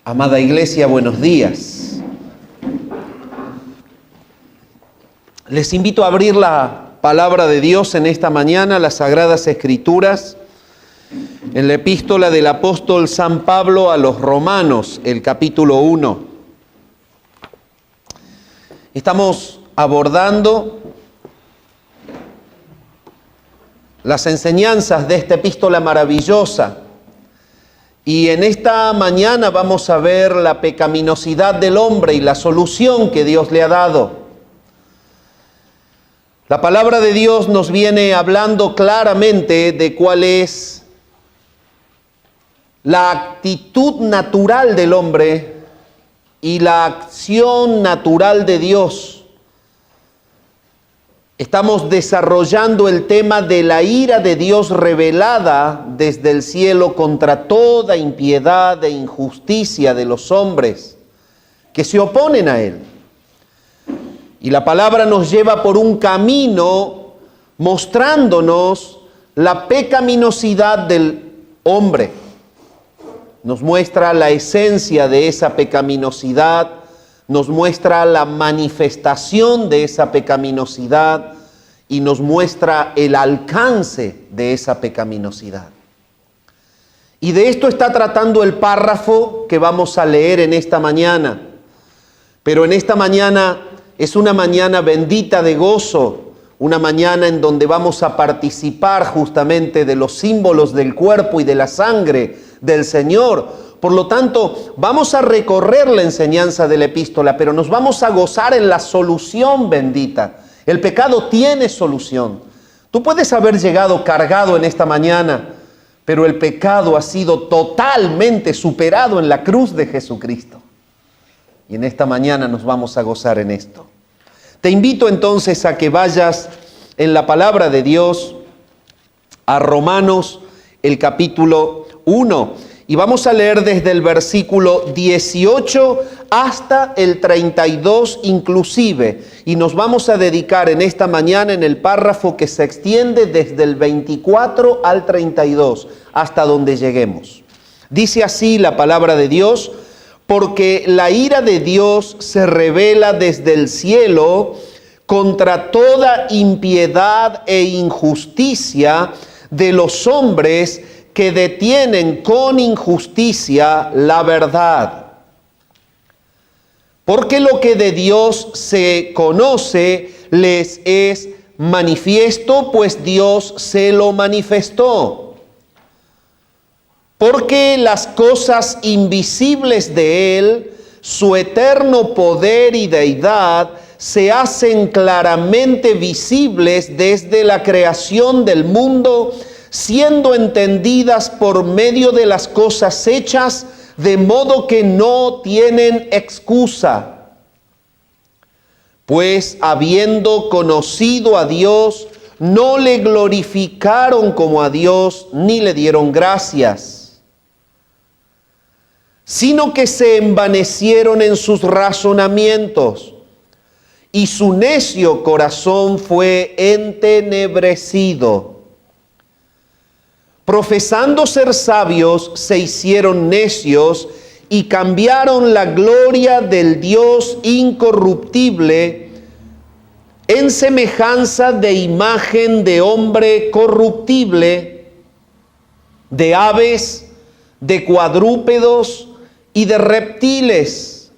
Amada Iglesia, buenos días. Les invito a abrir la palabra de Dios en esta mañana, las Sagradas Escrituras, en la epístola del apóstol San Pablo a los Romanos, el capítulo 1. Estamos abordando las enseñanzas de esta epístola maravillosa. Y en esta mañana vamos a ver la pecaminosidad del hombre y la solución que Dios le ha dado. La palabra de Dios nos viene hablando claramente de cuál es la actitud natural del hombre y la acción natural de Dios. Estamos desarrollando el tema de la ira de Dios revelada desde el cielo contra toda impiedad e injusticia de los hombres que se oponen a Él. Y la palabra nos lleva por un camino mostrándonos la pecaminosidad del hombre. Nos muestra la esencia de esa pecaminosidad, nos muestra la manifestación de esa pecaminosidad y nos muestra el alcance de esa pecaminosidad. Y de esto está tratando el párrafo que vamos a leer en esta mañana. Pero en esta mañana es una mañana bendita de gozo, una mañana en donde vamos a participar justamente de los símbolos del cuerpo y de la sangre del Señor. Por lo tanto, vamos a recorrer la enseñanza de la epístola, pero nos vamos a gozar en la solución bendita. El pecado tiene solución. Tú puedes haber llegado cargado en esta mañana, pero el pecado ha sido totalmente superado en la cruz de Jesucristo. Y en esta mañana nos vamos a gozar en esto. Te invito entonces a que vayas en la palabra de Dios a Romanos, el capítulo 1. Y vamos a leer desde el versículo 18 hasta el 32 inclusive. Y nos vamos a dedicar en esta mañana en el párrafo que se extiende desde el 24 al 32, hasta donde lleguemos. Dice así la palabra de Dios: porque la ira de Dios se revela desde el cielo contra toda impiedad e injusticia de los hombres que detienen con injusticia la verdad. Porque lo que de Dios se conoce les es manifiesto, pues Dios se lo manifestó. Porque las cosas invisibles de Él, su eterno poder y deidad, se hacen claramente visibles desde la creación del mundo, siendo entendidas por medio de las cosas hechas, de modo que no tienen excusa. Pues habiendo conocido a Dios, no le glorificaron como a Dios, ni le dieron gracias, sino que se envanecieron en sus razonamientos, y su necio corazón fue entenebrecido. Profesando ser sabios, se hicieron necios y cambiaron la gloria del Dios incorruptible en semejanza de imagen de hombre corruptible, de aves, de cuadrúpedos y de reptiles.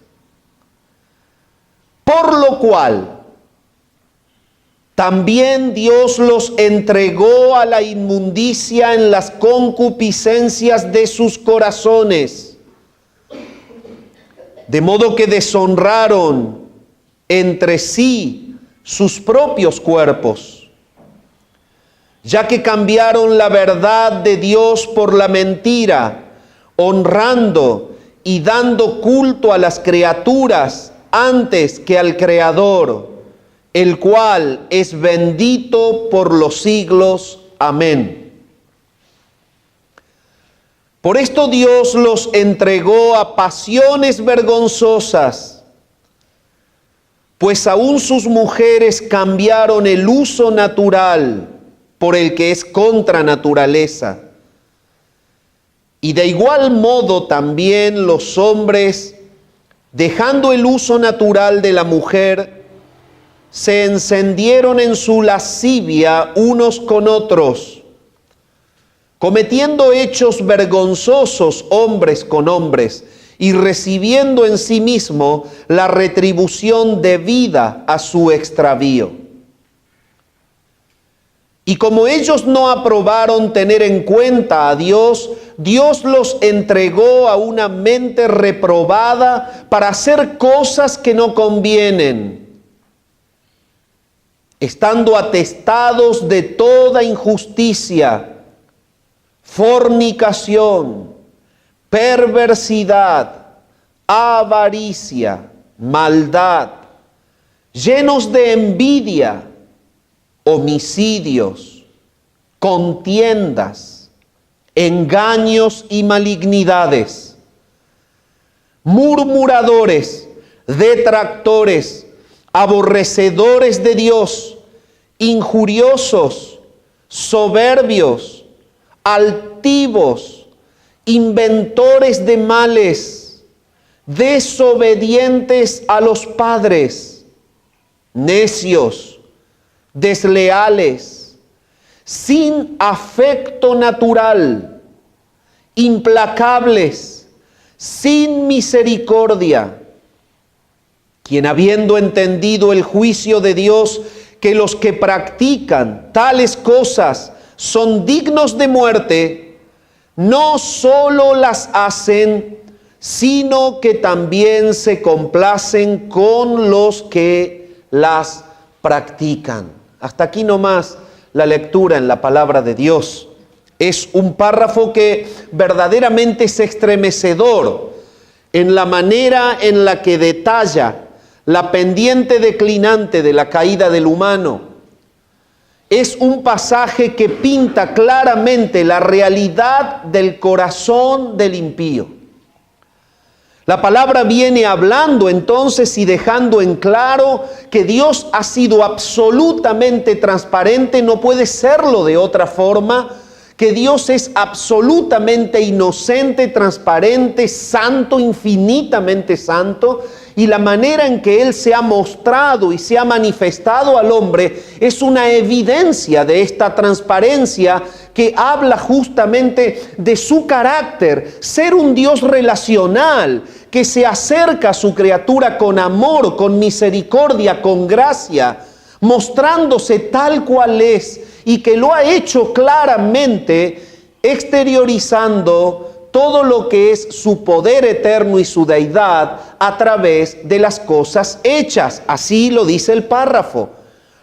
Por lo cual también Dios los entregó a la inmundicia en las concupiscencias de sus corazones, de modo que deshonraron entre sí sus propios cuerpos, ya que cambiaron la verdad de Dios por la mentira, honrando y dando culto a las criaturas antes que al Creador, el cual es bendito por los siglos. Amén. Por esto Dios los entregó a pasiones vergonzosas, pues aún sus mujeres cambiaron el uso natural por el que es contra naturaleza, Y de igual modo también los hombres, dejando el uso natural de la mujer, se encendieron en su lascivia unos con otros, cometiendo hechos vergonzosos hombres con hombres, y recibiendo en sí mismo la retribución debida a su extravío. Y como ellos no aprobaron tener en cuenta a Dios, Dios los entregó a una mente reprobada para hacer cosas que no convienen, estando atestados de toda injusticia, fornicación, perversidad, avaricia, maldad, llenos de envidia, homicidios, contiendas, engaños y malignidades, murmuradores, detractores, aborrecedores de Dios, injuriosos, soberbios, altivos, inventores de males, desobedientes a los padres, necios, desleales, sin afecto natural, implacables, sin misericordia, quien habiendo entendido el juicio de Dios, que los que practican tales cosas son dignos de muerte, no solo las hacen, sino que también se complacen con los que las practican. Hasta aquí nomás la lectura en la palabra de Dios. Es un párrafo que verdaderamente es estremecedor en la manera en la que detalla la pendiente declinante de la caída del humano. Es un pasaje que pinta claramente la realidad del corazón del impío. La palabra viene hablando entonces y dejando en claro que Dios ha sido absolutamente transparente, no puede serlo de otra forma, que Dios es absolutamente inocente, transparente, santo, infinitamente santo, y la manera en que Él se ha mostrado y se ha manifestado al hombre es una evidencia de esta transparencia que habla justamente de su carácter, ser un Dios relacional, que se acerca a su criatura con amor, con misericordia, con gracia, mostrándose tal cual es, y que lo ha hecho claramente, exteriorizando todo lo que es su poder eterno y su deidad a través de las cosas hechas. Así lo dice el párrafo.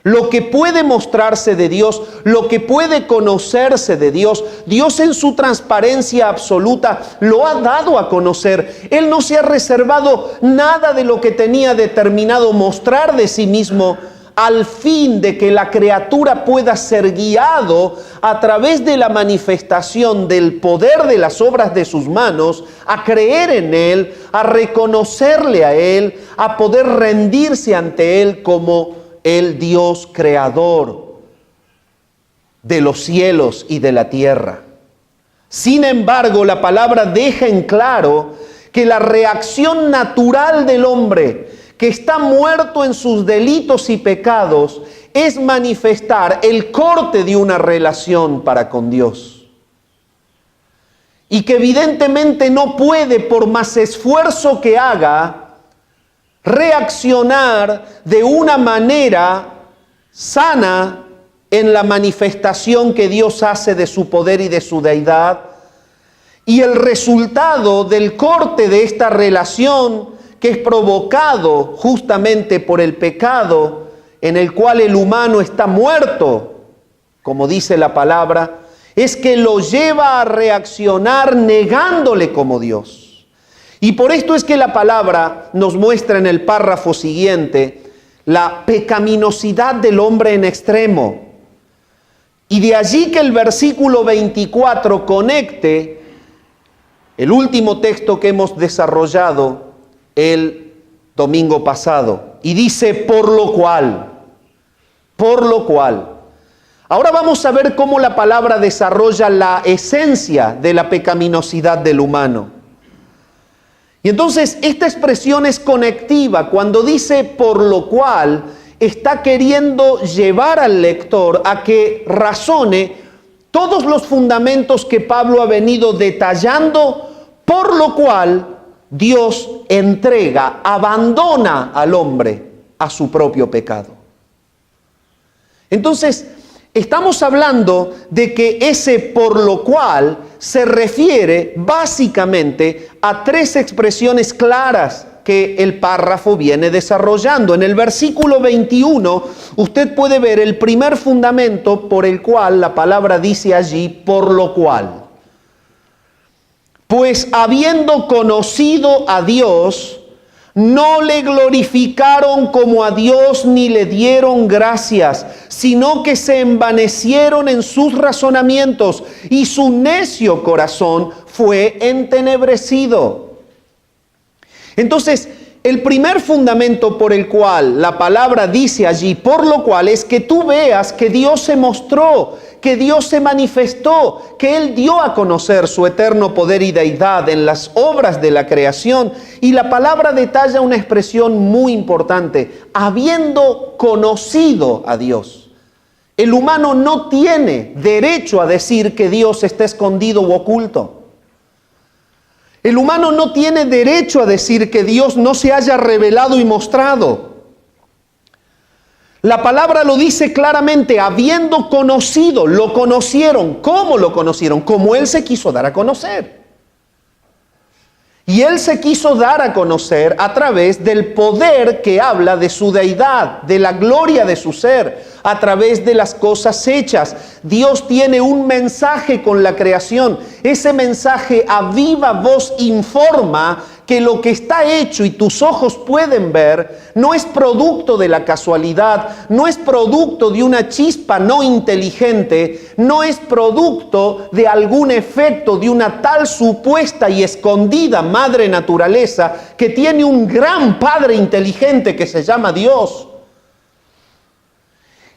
Lo que puede mostrarse de Dios, lo que puede conocerse de Dios, Dios en su transparencia absoluta lo ha dado a conocer. Él no se ha reservado nada de lo que tenía determinado mostrar de sí mismo, al fin de que la criatura pueda ser guiado a través de la manifestación del poder de las obras de sus manos, a creer en Él, a reconocerle a Él, a poder rendirse ante Él como el Dios creador de los cielos y de la tierra. Sin embargo, la palabra deja en claro que la reacción natural del hombre, que está muerto en sus delitos y pecados, es manifestar el corte de una relación para con Dios. Y que evidentemente no puede, por más esfuerzo que haga, reaccionar de una manera sana en la manifestación que Dios hace de su poder y de su deidad. Y el resultado del corte de esta relación, que es provocado justamente por el pecado en el cual el humano está muerto, como dice la palabra, es que lo lleva a reaccionar negándole como Dios. Y por esto es que la palabra nos muestra en el párrafo siguiente la pecaminosidad del hombre en extremo. Y de allí que el versículo 24 conecte el último texto que hemos desarrollado el domingo pasado, y dice por lo cual, Ahora vamos a ver cómo la palabra desarrolla la esencia de la pecaminosidad del humano. Y entonces esta expresión es conectiva. Cuando dice por lo cual, está queriendo llevar al lector a que razone todos los fundamentos que Pablo ha venido detallando, por lo cual Dios entrega, abandona al hombre a su propio pecado. Entonces, estamos hablando de que ese por lo cual se refiere básicamente a tres expresiones claras que el párrafo viene desarrollando. En el versículo 21, usted puede ver el primer fundamento por el cual la palabra dice allí, por lo cual. Pues habiendo conocido a Dios, no le glorificaron como a Dios ni le dieron gracias, sino que se envanecieron en sus razonamientos y su necio corazón fue entenebrecido. Entonces, el primer fundamento por el cual la palabra dice allí, por lo cual, es que tú veas que Dios se mostró, que Dios se manifestó, que Él dio a conocer su eterno poder y deidad en las obras de la creación. Y la palabra detalla una expresión muy importante, habiendo conocido a Dios. El humano no tiene derecho a decir que Dios está escondido u oculto. El humano no tiene derecho a decir que Dios no se haya revelado y mostrado. La palabra lo dice claramente, habiendo conocido, lo conocieron. ¿Cómo lo conocieron? Como Él se quiso dar a conocer. Y Él se quiso dar a conocer a través del poder que habla de su deidad, de la gloria de su ser, a través de las cosas hechas. Dios tiene un mensaje con la creación. Ese mensaje a viva voz informa que lo que está hecho y tus ojos pueden ver no es producto de la casualidad, no es producto de una chispa no inteligente, no es producto de algún efecto de una tal supuesta y escondida madre naturaleza que tiene un gran padre inteligente que se llama Dios.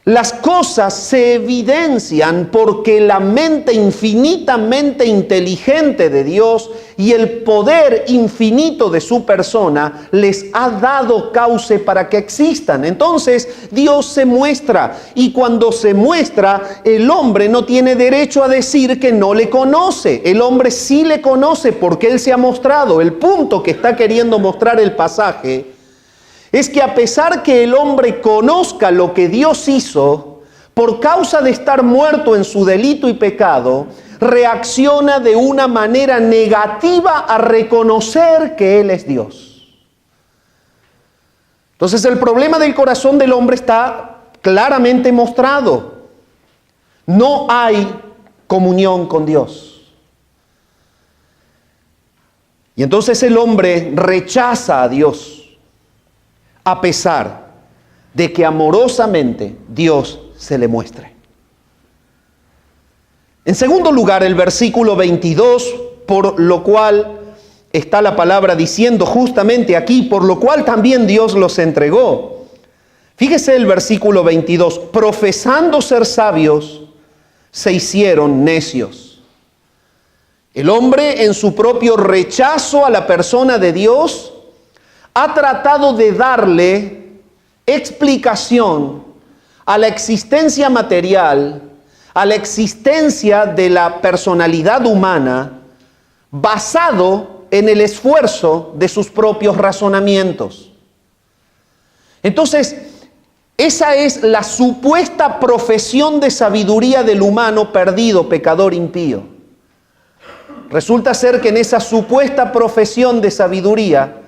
Las cosas se evidencian porque la mente infinitamente inteligente de Dios y el poder infinito de su persona les ha dado cauce para que existan. Entonces Dios se muestra, y cuando se muestra, el hombre no tiene derecho a decir que no le conoce. El hombre sí le conoce porque Él se ha mostrado. El punto que está queriendo mostrar el pasaje es que a pesar que el hombre conozca lo que Dios hizo, por causa de estar muerto en su delito y pecado, reacciona de una manera negativa a reconocer que Él es Dios. Entonces el problema del corazón del hombre está claramente mostrado. No hay comunión con Dios. Y entonces el hombre rechaza a Dios, a pesar de que amorosamente Dios se le muestre. En segundo lugar, el versículo 22, por lo cual está la palabra diciendo justamente aquí, por lo cual también Dios los entregó. Fíjese el versículo 22, profesando ser sabios, se hicieron necios. El hombre, en su propio rechazo a la persona de Dios, ha tratado de darle explicación a la existencia material, a la existencia de la personalidad humana, basado en el esfuerzo de sus propios razonamientos. Entonces, esa es la supuesta profesión de sabiduría del humano perdido, pecador, impío. Resulta ser que en esa supuesta profesión de sabiduría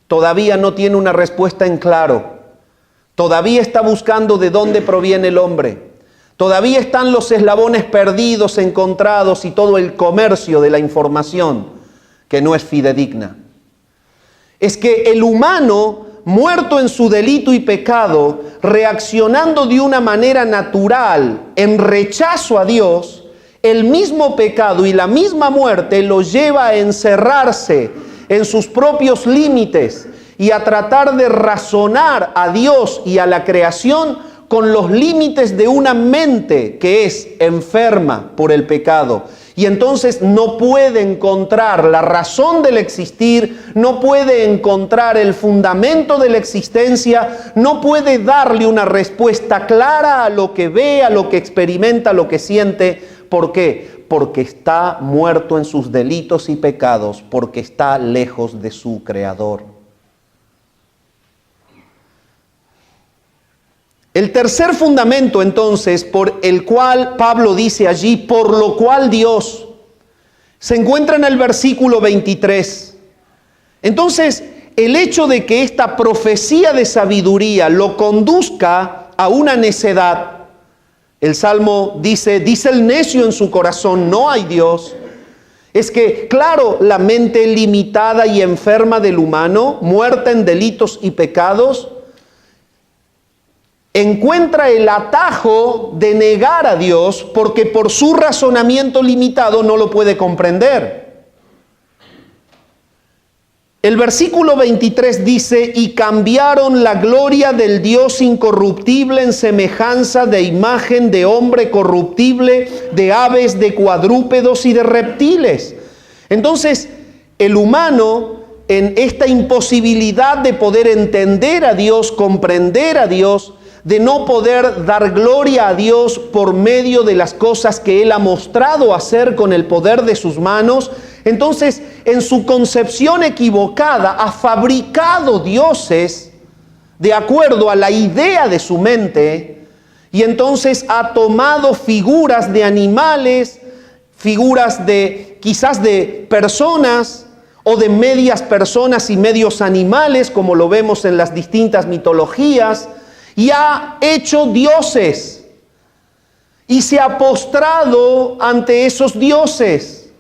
todavía no tiene una respuesta en claro. Todavía está buscando de dónde proviene el hombre. Todavía están los eslabones perdidos, encontrados y todo el comercio de la información que no es fidedigna. Es que el humano, muerto en su delito y pecado, reaccionando de una manera natural en rechazo a Dios, el mismo pecado y la misma muerte lo lleva a encerrarse en sus propios límites y a tratar de razonar a Dios y a la creación con los límites de una mente que es enferma por el pecado. Y entonces no puede encontrar la razón del existir, no puede encontrar el fundamento de la existencia, no puede darle una respuesta clara a lo que ve, a lo que experimenta, a lo que siente. ¿Por qué? Porque está muerto en sus delitos y pecados, porque está lejos de su Creador. El tercer fundamento, entonces, por el cual Pablo dice allí, por lo cual Dios, se encuentra en el versículo 23. Entonces, el hecho de que esta profecía de sabiduría lo conduzca a una necedad, el Salmo dice el necio en su corazón, no hay Dios. Es que, claro, la mente limitada y enferma del humano, muerta en delitos y pecados, encuentra el atajo de negar a Dios porque por su razonamiento limitado no lo puede comprender. El versículo 23 dice, y cambiaron la gloria del Dios incorruptible en semejanza de imagen de hombre corruptible, de aves, de cuadrúpedos y de reptiles. Entonces, el humano, en esta imposibilidad de poder entender a Dios, comprender a Dios, de no poder dar gloria a Dios por medio de las cosas que Él ha mostrado hacer con el poder de sus manos, entonces en su concepción equivocada ha fabricado dioses de acuerdo a la idea de su mente, y entonces ha tomado figuras de animales, figuras de quizás de personas o de medias personas y medios animales, como lo vemos en las distintas mitologías, y ha hecho dioses y se ha postrado ante esos dioses.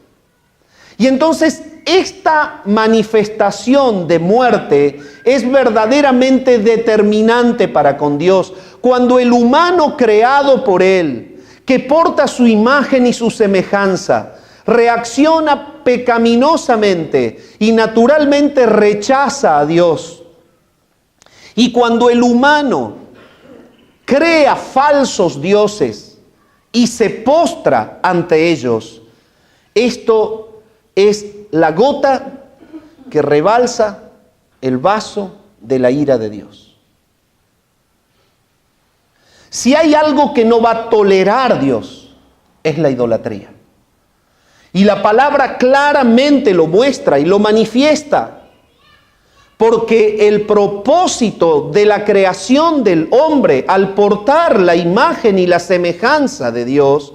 Y entonces esta manifestación de muerte es verdaderamente determinante para con Dios. Cuando el humano creado por Él, que porta su imagen y su semejanza, reacciona pecaminosamente y naturalmente rechaza a Dios. Y cuando el humano crea falsos dioses y se postra ante ellos, esto es la gota que rebalsa el vaso de la ira de Dios. Si hay algo que no va a tolerar Dios, es la idolatría. Y la palabra claramente lo muestra y lo manifiesta. Porque el propósito de la creación del hombre al portar la imagen y la semejanza de Dios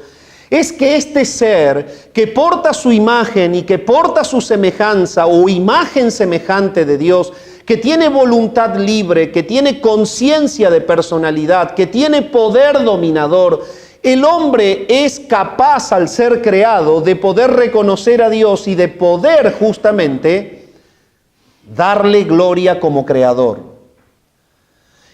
es que este ser que porta su imagen y que porta su semejanza o imagen semejante de Dios, que tiene voluntad libre, que tiene conciencia de personalidad, que tiene poder dominador, el hombre es capaz al ser creado de poder reconocer a Dios y de poder justamente darle gloria como creador.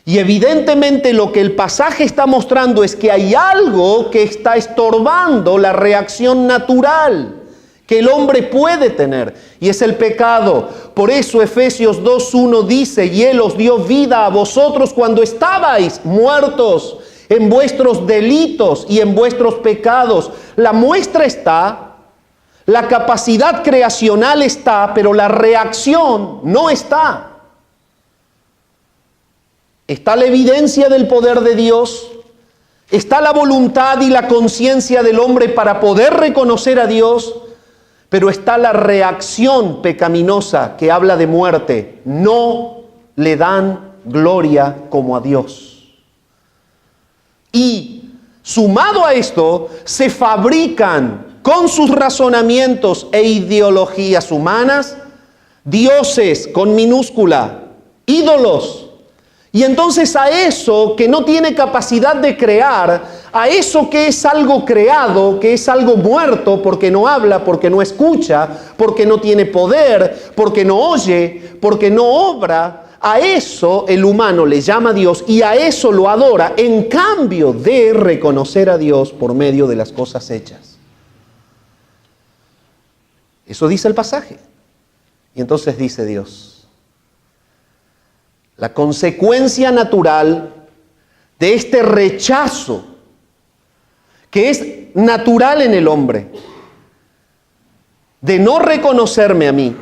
Y evidentemente lo que el pasaje está mostrando es que hay algo que está estorbando la reacción natural que el hombre puede tener, y es el pecado. Por eso Efesios 2:1 dice, y Él os dio vida a vosotros cuando estabais muertos en vuestros delitos y en vuestros pecados. La muestra está, la capacidad creacional está, pero la reacción no está. Está la evidencia del poder de Dios, está la voluntad y la conciencia del hombre para poder reconocer a Dios, pero está la reacción pecaminosa que habla de muerte. No le dan gloria como a Dios. Y sumado a esto, se fabrican con sus razonamientos e ideologías humanas, dioses con minúscula, ídolos. Y entonces a eso que no tiene capacidad de crear, a eso que es algo creado, que es algo muerto porque no habla, porque no escucha, porque no tiene poder, porque no oye, porque no obra, a eso el humano le llama Dios y a eso lo adora en cambio de reconocer a Dios por medio de las cosas hechas. Eso dice el pasaje. Y entonces dice Dios, la consecuencia natural de este rechazo que es natural en el hombre, de no reconocerme a mí,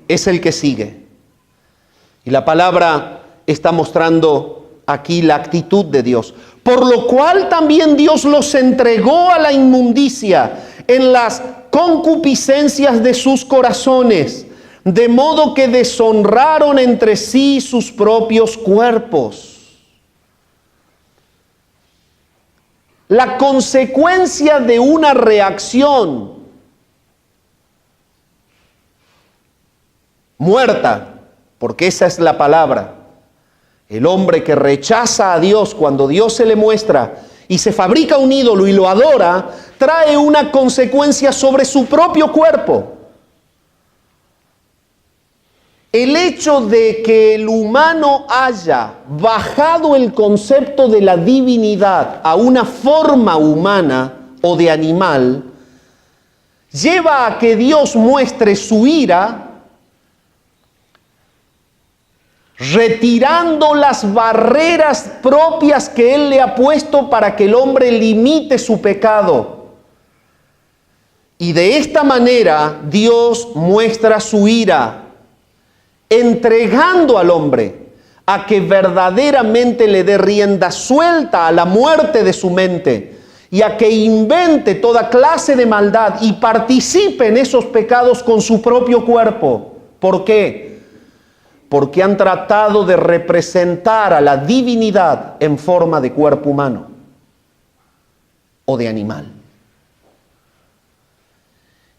es el que sigue. Y la palabra está mostrando aquí la actitud de Dios. Por lo cual también Dios los entregó a la inmundicia en las concupiscencias de sus corazones, de modo que deshonraron entre sí sus propios cuerpos. La consecuencia de una reacción muerta, porque esa es la palabra. El hombre que rechaza a Dios cuando Dios se le muestra y se fabrica un ídolo y lo adora, trae una consecuencia sobre su propio cuerpo. El hecho de que el humano haya bajado el concepto de la divinidad a una forma humana o de animal, lleva a que Dios muestre su ira retirando las barreras propias que Él le ha puesto para que el hombre limite su pecado. Y de esta manera Dios muestra su ira, entregando al hombre a que verdaderamente le dé rienda suelta a la muerte de su mente y a que invente toda clase de maldad y participe en esos pecados con su propio cuerpo. ¿Por qué? Porque han tratado de representar a la divinidad en forma de cuerpo humano o de animal.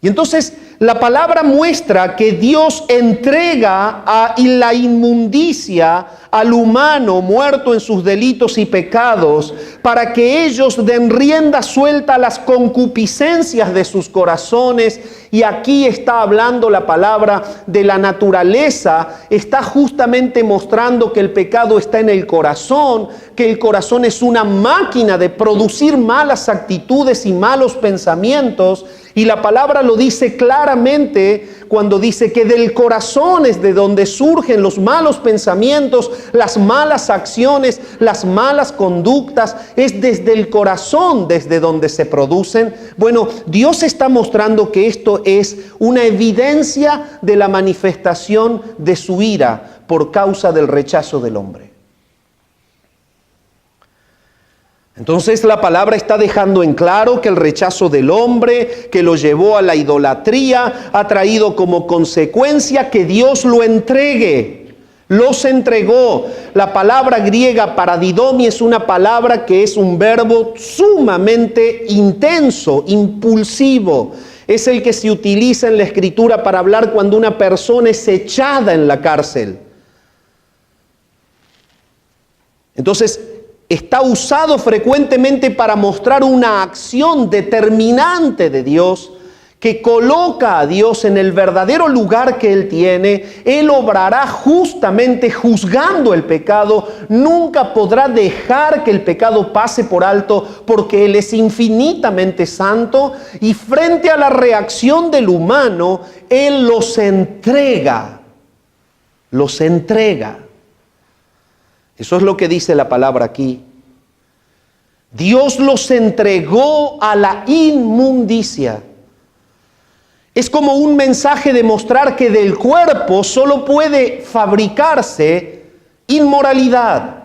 Y entonces la palabra muestra que Dios entrega a la inmundicia al humano muerto en sus delitos y pecados para que ellos den rienda suelta a las concupiscencias de sus corazones. Y aquí está hablando la palabra de la naturaleza, está justamente mostrando que el pecado está en el corazón, que el corazón es una máquina de producir malas actitudes y malos pensamientos. Y la palabra lo dice claramente cuando dice que del corazón es de donde surgen los malos pensamientos, las malas acciones, las malas conductas. Es desde el corazón desde donde se producen. Bueno, Dios está mostrando que esto es una evidencia de la manifestación de su ira por causa del rechazo del hombre. Entonces la palabra está dejando en claro que el rechazo del hombre que lo llevó a la idolatría ha traído como consecuencia que Dios lo entregue. Los entregó. La palabra griega paradidomi es una palabra que es un verbo sumamente intenso, impulsivo. Es el que se utiliza en la Escritura para hablar cuando una persona es echada en la cárcel. Entonces, está usado frecuentemente para mostrar una acción determinante de Dios que coloca a Dios en el verdadero lugar que Él tiene. Él obrará justamente juzgando el pecado. Nunca podrá dejar que el pecado pase por alto porque Él es infinitamente santo. Y frente a la reacción del humano, Él los entrega. Los entrega. Eso es lo que dice la palabra aquí. Dios los entregó a la inmundicia. Es como un mensaje de mostrar que del cuerpo solo puede fabricarse inmoralidad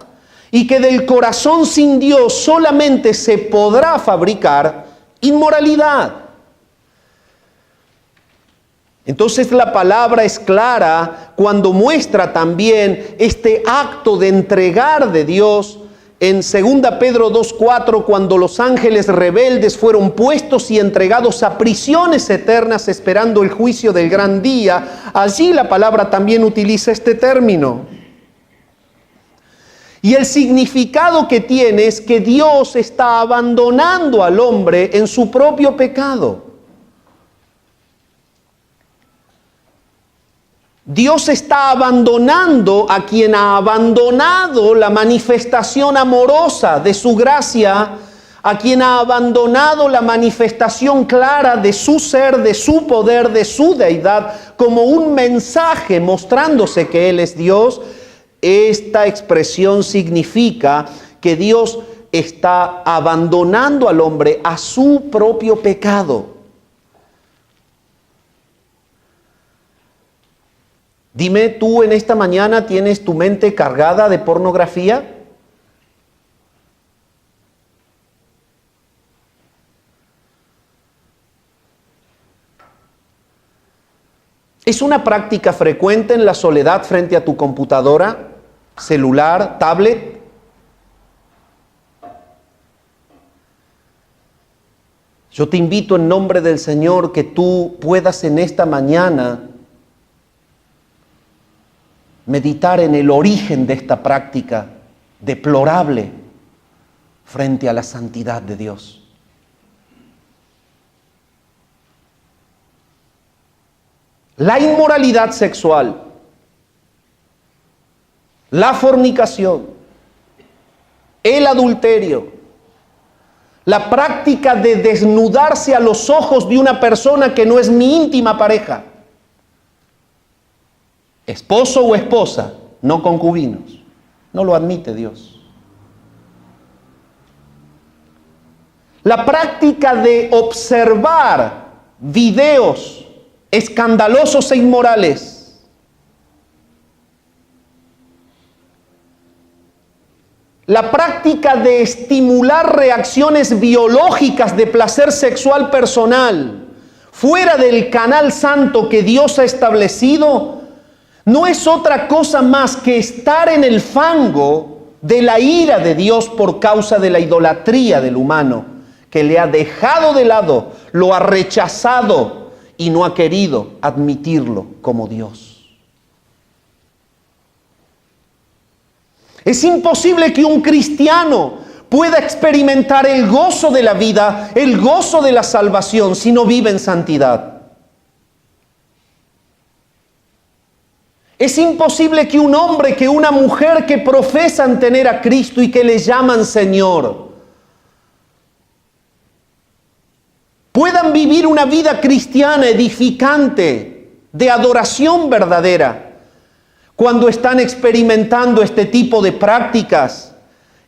y que del corazón sin Dios solamente se podrá fabricar inmoralidad. Entonces la palabra es clara cuando muestra también este acto de entregar de Dios en 2 Pedro 2:4, cuando los ángeles rebeldes fueron puestos y entregados a prisiones eternas esperando el juicio del gran día. Allí la palabra también utiliza este término. Y el significado que tiene es que Dios está abandonando al hombre en su propio pecado. Dios está abandonando a quien ha abandonado la manifestación amorosa de su gracia, a quien ha abandonado la manifestación clara de su ser, de su poder, de su deidad, como un mensaje mostrándose que Él es Dios. Esta expresión significa que Dios está abandonando al hombre a su propio pecado. Dime, ¿tú en esta mañana tienes tu mente cargada de pornografía? ¿Es una práctica frecuente en la soledad frente a tu computadora, celular, tablet? Yo te invito en nombre del Señor que tú puedas en esta mañana meditar en el origen de esta práctica deplorable frente a la santidad de Dios. La inmoralidad sexual, la fornicación, el adulterio, la práctica de desnudarse a los ojos de una persona que no es mi íntima pareja, esposo o esposa, no concubinos, no lo admite Dios. La práctica de observar videos escandalosos e inmorales. La práctica de estimular reacciones biológicas de placer sexual personal fuera del canal santo que Dios ha establecido no es otra cosa más que estar en el fango de la ira de Dios por causa de la idolatría del humano, que le ha dejado de lado, lo ha rechazado y no ha querido admitirlo como Dios. Es imposible que un cristiano pueda experimentar el gozo de la vida, el gozo de la salvación, si no vive en santidad. Es imposible que un hombre, que una mujer que profesan tener a Cristo y que le llaman Señor, puedan vivir una vida cristiana edificante, de adoración verdadera, cuando están experimentando este tipo de prácticas.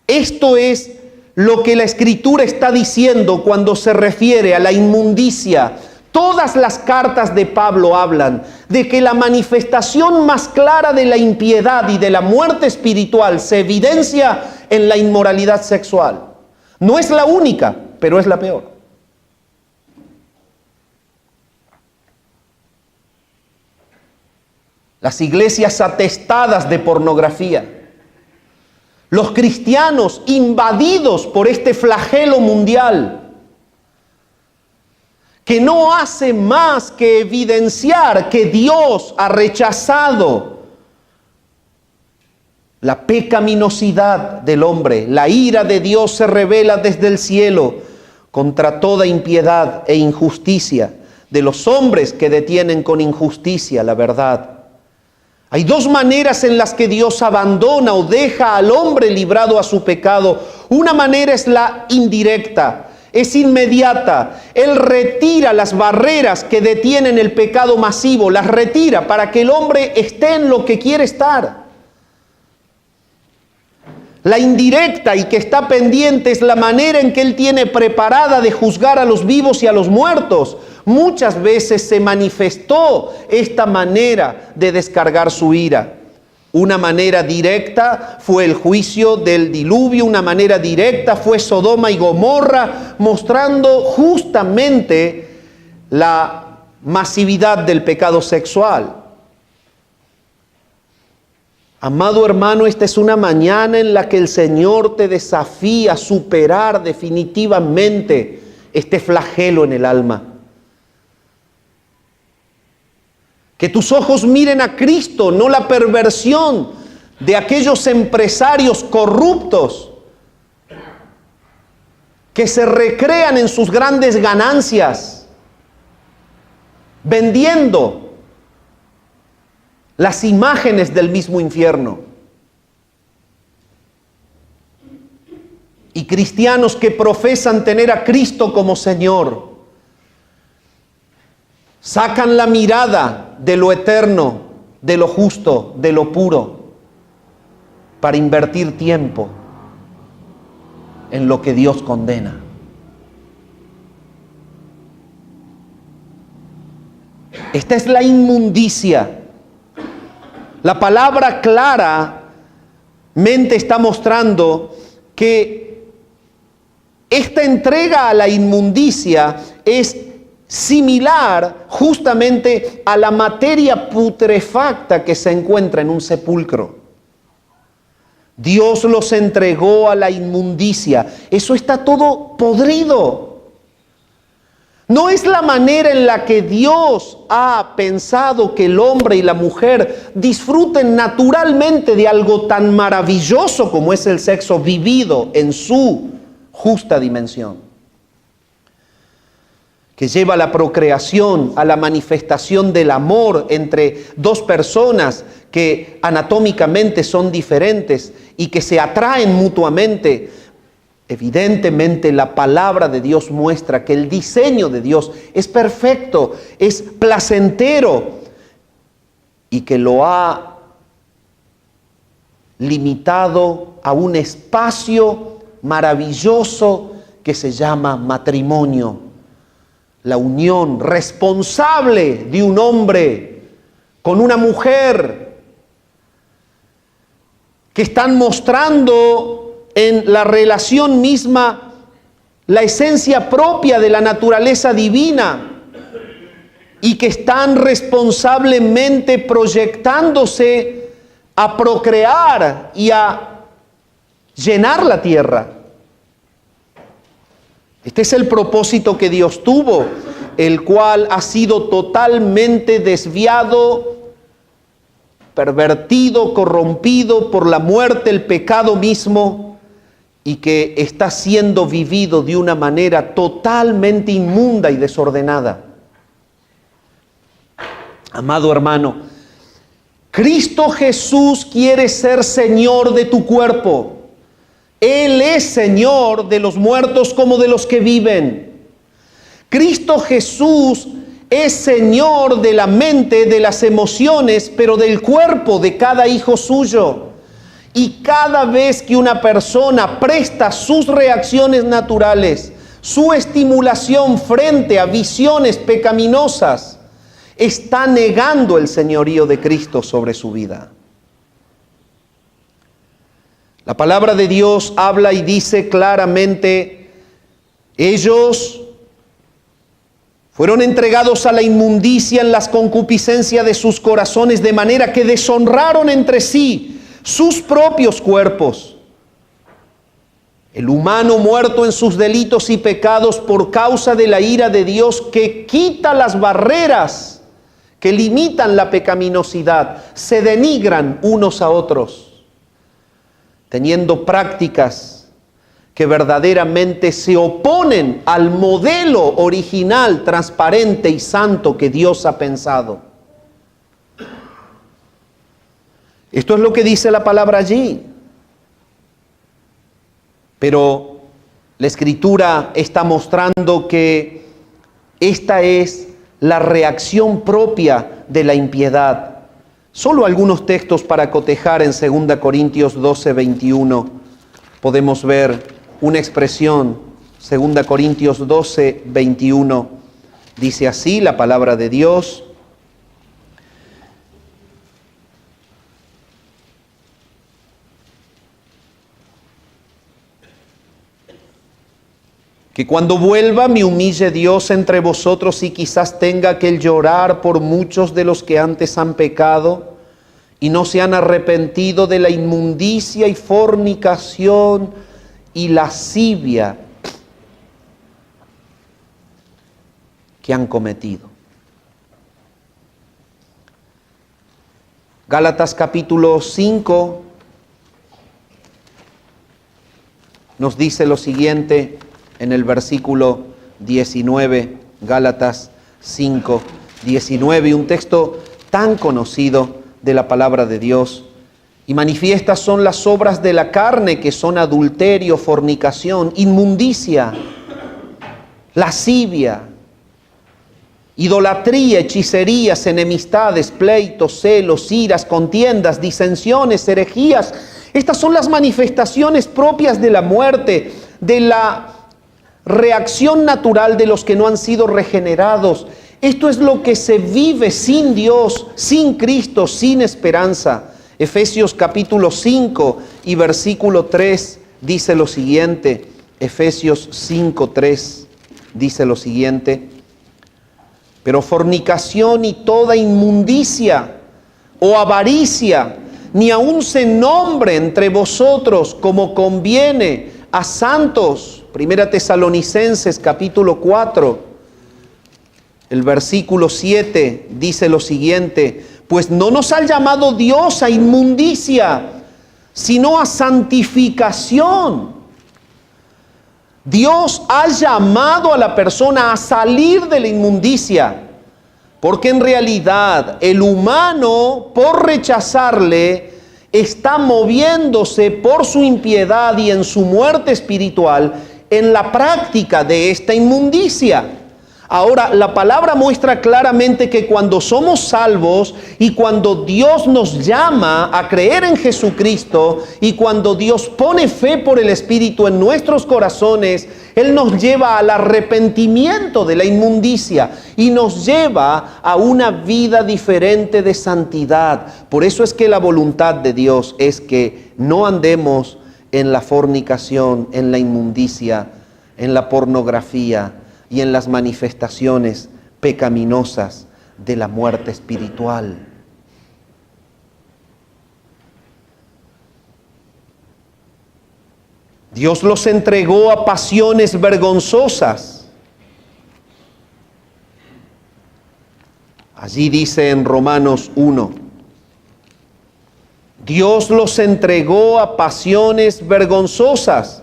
Esto es lo que la Escritura está diciendo cuando se refiere a la inmundicia. Todas las cartas de Pablo hablan de que la manifestación más clara de la impiedad y de la muerte espiritual se evidencia en la inmoralidad sexual. No es la única, pero es la peor. Las iglesias atestadas de pornografía, los cristianos invadidos por este flagelo mundial, que no hace más que evidenciar que Dios ha rechazado la pecaminosidad del hombre. La ira de Dios se revela desde el cielo contra toda impiedad e injusticia de los hombres que detienen con injusticia la verdad. Hay dos maneras en las que Dios abandona o deja al hombre librado a su pecado. Una manera es la indirecta, es inmediata. Él retira las barreras que detienen el pecado masivo, las retira para que el hombre esté en lo que quiere estar. La indirecta y que está pendiente es la manera en que Él tiene preparada de juzgar a los vivos y a los muertos. Muchas veces se manifestó esta manera de descargar su ira. Una manera directa fue el juicio del diluvio, una manera directa fue Sodoma y Gomorra, mostrando justamente la masividad del pecado sexual. Amado hermano, esta es una mañana en la que el Señor te desafía a superar definitivamente este flagelo en el alma. Que tus ojos miren a Cristo, no la perversión de aquellos empresarios corruptos que se recrean en sus grandes ganancias, vendiendo las imágenes del mismo infierno. Y cristianos que profesan tener a Cristo como Señor, sacan la mirada de lo eterno, de lo justo, de lo puro, para invertir tiempo en lo que Dios condena. Esta es la inmundicia. La palabra claramente está mostrando que esta entrega a la inmundicia es similar justamente a la materia putrefacta que se encuentra en un sepulcro. Dios los entregó a la inmundicia. Eso está todo podrido. No es la manera en la que Dios ha pensado que el hombre y la mujer disfruten naturalmente de algo tan maravilloso como es el sexo vivido en su justa dimensión, que lleva a la procreación, a la manifestación del amor entre dos personas que anatómicamente son diferentes y que se atraen mutuamente. Evidentemente la palabra de Dios muestra que el diseño de Dios es perfecto, es placentero y que lo ha limitado a un espacio maravilloso que se llama matrimonio. La unión responsable de un hombre con una mujer que están mostrando en la relación misma la esencia propia de la naturaleza divina y que están responsablemente proyectándose a procrear y a llenar la tierra. Este es el propósito que Dios tuvo, el cual ha sido totalmente desviado, pervertido, corrompido por la muerte, el pecado mismo, y que está siendo vivido de una manera totalmente inmunda y desordenada. Amado hermano, Cristo Jesús quiere ser Señor de tu cuerpo. Él es Señor de los muertos como de los que viven. Cristo Jesús es Señor de la mente, de las emociones, pero del cuerpo de cada hijo suyo. Y cada vez que una persona presta sus reacciones naturales, su estimulación frente a visiones pecaminosas, está negando el señorío de Cristo sobre su vida. La palabra de Dios habla y dice claramente, ellos fueron entregados a la inmundicia en las concupiscencias de sus corazones, de manera que deshonraron entre sí sus propios cuerpos. El humano muerto en sus delitos y pecados por causa de la ira de Dios que quita las barreras que limitan la pecaminosidad, se denigran unos a otros, teniendo prácticas que verdaderamente se oponen al modelo original, transparente y santo que Dios ha pensado. Esto es lo que dice la palabra allí. Pero la Escritura está mostrando que esta es la reacción propia de la impiedad. Solo algunos textos para cotejar. En 2 Corintios 12, 21 podemos ver una expresión. 2 Corintios 12, 21 dice así la palabra de Dios: que cuando vuelva me humille Dios entre vosotros y quizás tenga que llorar por muchos de los que antes han pecado y no se han arrepentido de la inmundicia y fornicación y lascivia que han cometido. Gálatas capítulo 5 nos dice lo siguiente en el versículo 19, Gálatas 5, 19, un texto tan conocido de la palabra de Dios. Y manifiestas son las obras de la carne, que son adulterio, fornicación, inmundicia, lascivia, idolatría, hechicerías, enemistades, pleitos, celos, iras, contiendas, disensiones, herejías. Estas son las manifestaciones propias de la muerte. de la reacción natural de los que no han sido regenerados. Esto es lo que se vive sin Dios, sin Cristo, sin esperanza. Efesios capítulo 5 y versículo 3 dice lo siguiente. Efesios 5:3 dice lo siguiente: pero fornicación y toda inmundicia o avaricia, ni aun se nombre entre vosotros como conviene a santos. Primera Tesalonicenses capítulo 4, el versículo 7 dice lo siguiente: pues no nos ha llamado Dios a inmundicia, sino a santificación. Dios ha llamado a la persona a salir de la inmundicia, porque en realidad el humano, por rechazarle, está moviéndose por su impiedad y en su muerte espiritual en la práctica de esta inmundicia. Ahora, la palabra muestra claramente que cuando somos salvos y cuando Dios nos llama a creer en Jesucristo y cuando Dios pone fe por el Espíritu en nuestros corazones, Él nos lleva al arrepentimiento de la inmundicia y nos lleva a una vida diferente de santidad. Por eso es que la voluntad de Dios es que no andemos en la fornicación, en la inmundicia, en la pornografía y en las manifestaciones pecaminosas de la muerte espiritual. Dios los entregó a pasiones vergonzosas. Allí dice en Romanos 1, Dios los entregó a pasiones vergonzosas.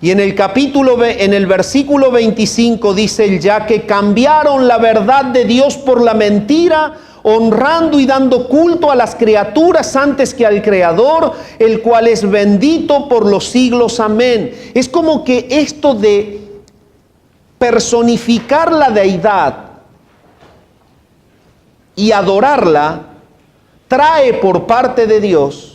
Y en el versículo 25 dice: ya que cambiaron la verdad de Dios por la mentira, honrando y dando culto a las criaturas antes que al Creador, el cual es bendito por los siglos. Amén. Es como que esto de personificar la deidad y adorarla trae por parte de Dios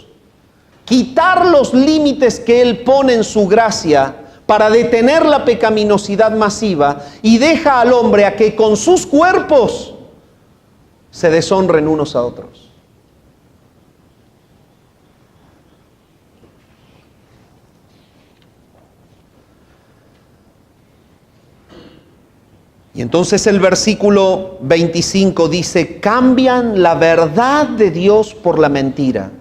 quitar los límites que Él pone en su gracia para detener la pecaminosidad masiva y deja al hombre a que con sus cuerpos se deshonren unos a otros. Y entonces el versículo 25 dice: cambian la verdad de Dios por la mentira.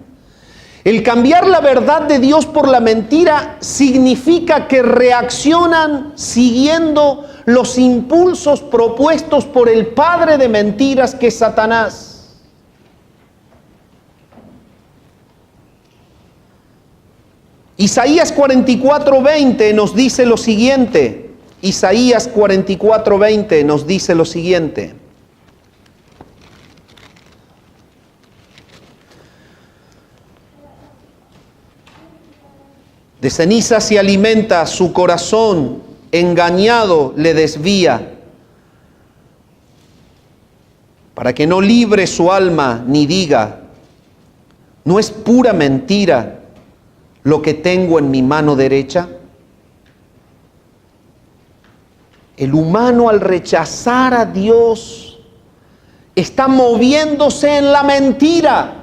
El cambiar la verdad de Dios por la mentira significa que reaccionan siguiendo los impulsos propuestos por el padre de mentiras, que es Satanás. Isaías 44:20 nos dice lo siguiente. Isaías 44:20 nos dice lo siguiente: de ceniza se alimenta, su corazón engañado le desvía, para que no libre su alma ni diga: ¿no es pura mentira lo que tengo en mi mano derecha? El humano, al rechazar a Dios, está moviéndose en la mentira.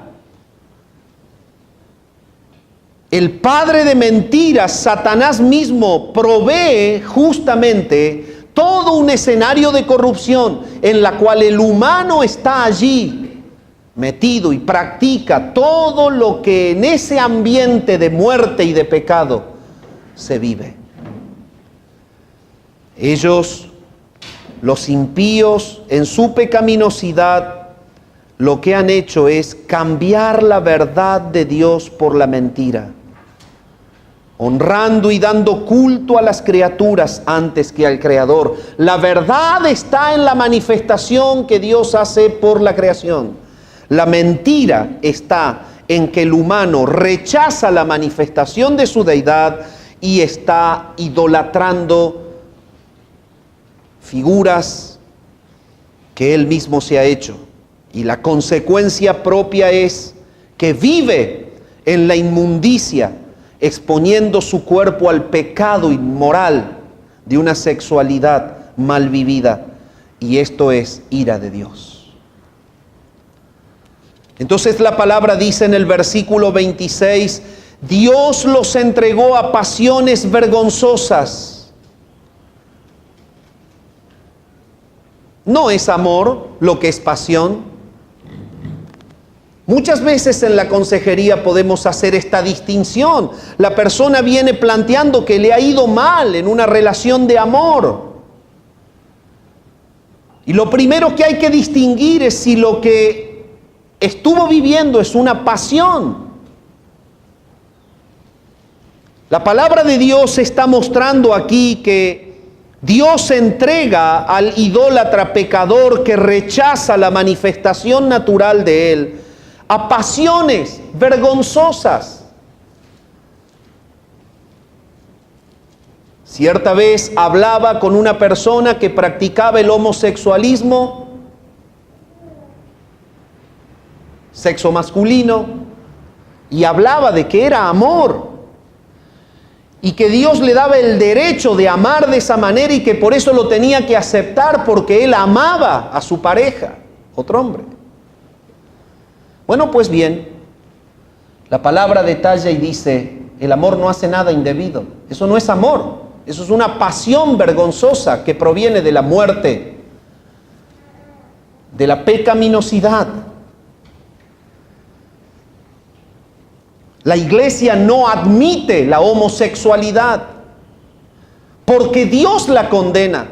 El padre de mentiras, Satanás mismo, provee justamente todo un escenario de corrupción en la cual el humano está allí metido y practica todo lo que en ese ambiente de muerte y de pecado se vive. Ellos, los impíos, en su pecaminosidad, lo que han hecho es cambiar la verdad de Dios por la mentira, honrando y dando culto a las criaturas antes que al Creador. La verdad está en la manifestación que Dios hace por la creación. La mentira está en que el humano rechaza la manifestación de su deidad y está idolatrando figuras que él mismo se ha hecho. Y la consecuencia propia es que vive en la inmundicia, exponiendo su cuerpo al pecado inmoral de una sexualidad mal vivida. Y esto es ira de Dios. Entonces la palabra dice en el versículo 26, Dios los entregó a pasiones vergonzosas. No es amor lo que es pasión. Muchas veces en la consejería podemos hacer esta distinción. La persona viene planteando que le ha ido mal en una relación de amor. Y lo primero que hay que distinguir es si lo que estuvo viviendo es una pasión. La palabra de Dios está mostrando aquí que Dios entrega al idólatra pecador que rechaza la manifestación natural de él a pasiones vergonzosas. Cierta vez hablaba con una persona que practicaba el homosexualismo, sexo masculino, y hablaba de que era amor y que Dios le daba el derecho de amar de esa manera y que por eso lo tenía que aceptar porque él amaba a su pareja, otro hombre. Bueno, pues bien, la palabra detalla y dice, el amor no hace nada indebido. Eso no es amor, eso es una pasión vergonzosa que proviene de la muerte, de la pecaminosidad. La iglesia no admite la homosexualidad porque Dios la condena.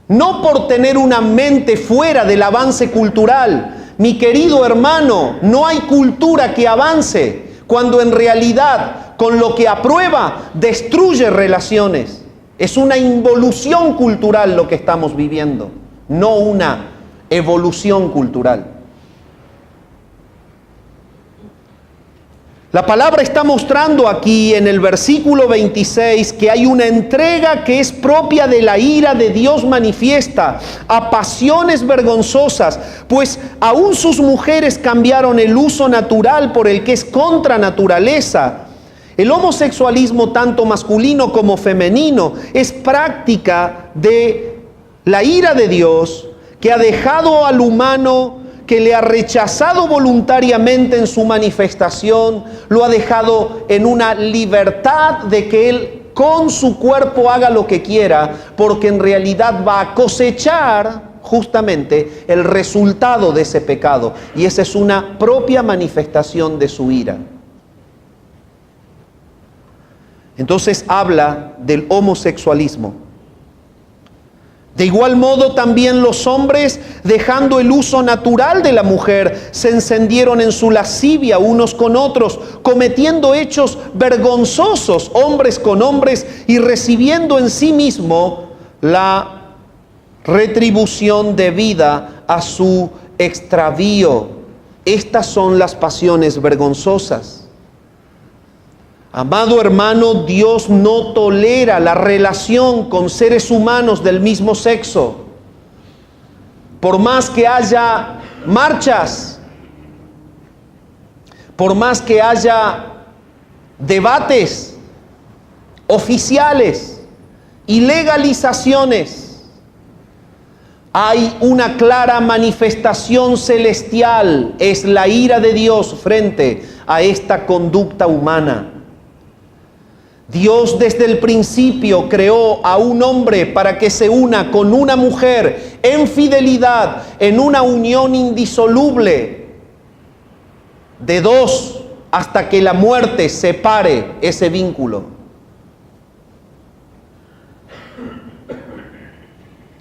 No por tener una mente fuera del avance cultural. Mi querido hermano, no hay cultura que avance cuando en realidad con lo que aprueba destruye relaciones. Es una involución cultural lo que estamos viviendo, no una evolución cultural. La palabra está mostrando aquí en el versículo 26 que hay una entrega que es propia de la ira de Dios manifiesta a pasiones vergonzosas, pues aún sus mujeres cambiaron el uso natural por el que es contra naturaleza. El homosexualismo, tanto masculino como femenino, es práctica de la ira de Dios que ha dejado al humano, que le ha rechazado voluntariamente en su manifestación, lo ha dejado en una libertad de que él con su cuerpo haga lo que quiera, porque en realidad va a cosechar justamente el resultado de ese pecado, y esa es una propia manifestación de su ira. Entonces habla del homosexualismo. De igual modo también los hombres, dejando el uso natural de la mujer, se encendieron en su lascivia unos con otros, cometiendo hechos vergonzosos hombres con hombres y recibiendo en sí mismo la retribución debida a su extravío. Estas son las pasiones vergonzosas. Amado hermano, Dios no tolera la relación con seres humanos del mismo sexo. Por más que haya marchas, por más que haya debates oficiales y legalizaciones, hay una clara manifestación celestial, es la ira de Dios frente a esta conducta humana. Dios desde el principio creó a un hombre para que se una con una mujer en fidelidad, en una unión indisoluble de dos, hasta que la muerte separe ese vínculo.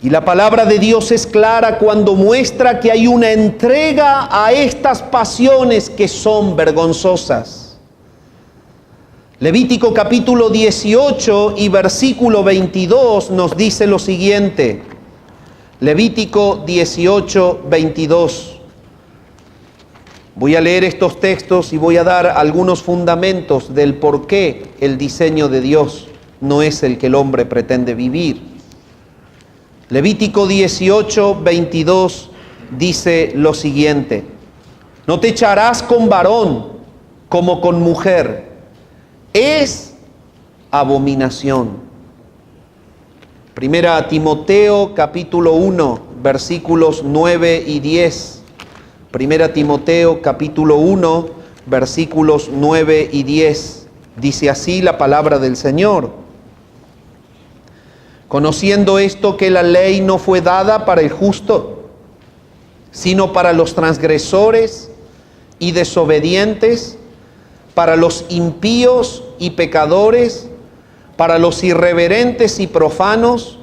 Y la palabra de Dios es clara cuando muestra que hay una entrega a estas pasiones que son vergonzosas. Levítico capítulo 18 y versículo 22 nos dice lo siguiente. Levítico 18, 22. Voy a leer estos textos y voy a dar algunos fundamentos del por qué el diseño de Dios no es el que el hombre pretende vivir. Levítico 18, 22 dice lo siguiente. No te echarás con varón como con mujer, es abominación. Primera Timoteo capítulo 1, versículos 9 y 10. Primera Timoteo capítulo 1, versículos 9 y 10. Dice así la palabra del Señor: conociendo esto, que la ley no fue dada para el justo, sino para los transgresores y desobedientes, para los impíos y pecadores, para los irreverentes y profanos,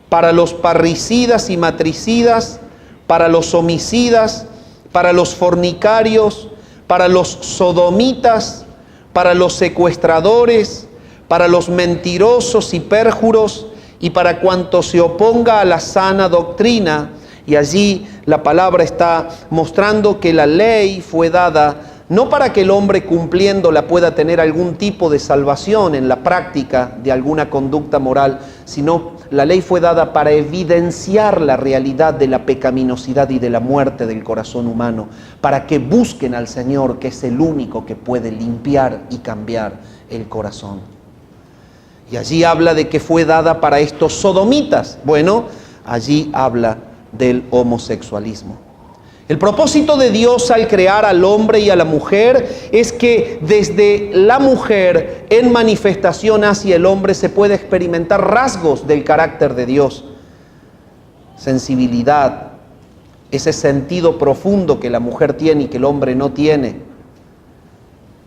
para los parricidas y matricidas, para los homicidas, para los fornicarios, para los sodomitas, para los secuestradores, para los mentirosos y pérjuros, y para cuanto se oponga a la sana doctrina. Y allí la palabra está mostrando que la ley fue dada no para que el hombre cumpliéndola pueda tener algún tipo de salvación en la práctica de alguna conducta moral, sino la ley fue dada para evidenciar la realidad de la pecaminosidad y de la muerte del corazón humano, para que busquen al Señor, que es el único que puede limpiar y cambiar el corazón. Y allí habla de que fue dada para estos sodomitas. Bueno, allí habla del homosexualismo. El propósito de Dios al crear al hombre y a la mujer es que desde la mujer en manifestación hacia el hombre se puede experimentar rasgos del carácter de Dios. Sensibilidad, ese sentido profundo que la mujer tiene y que el hombre no tiene.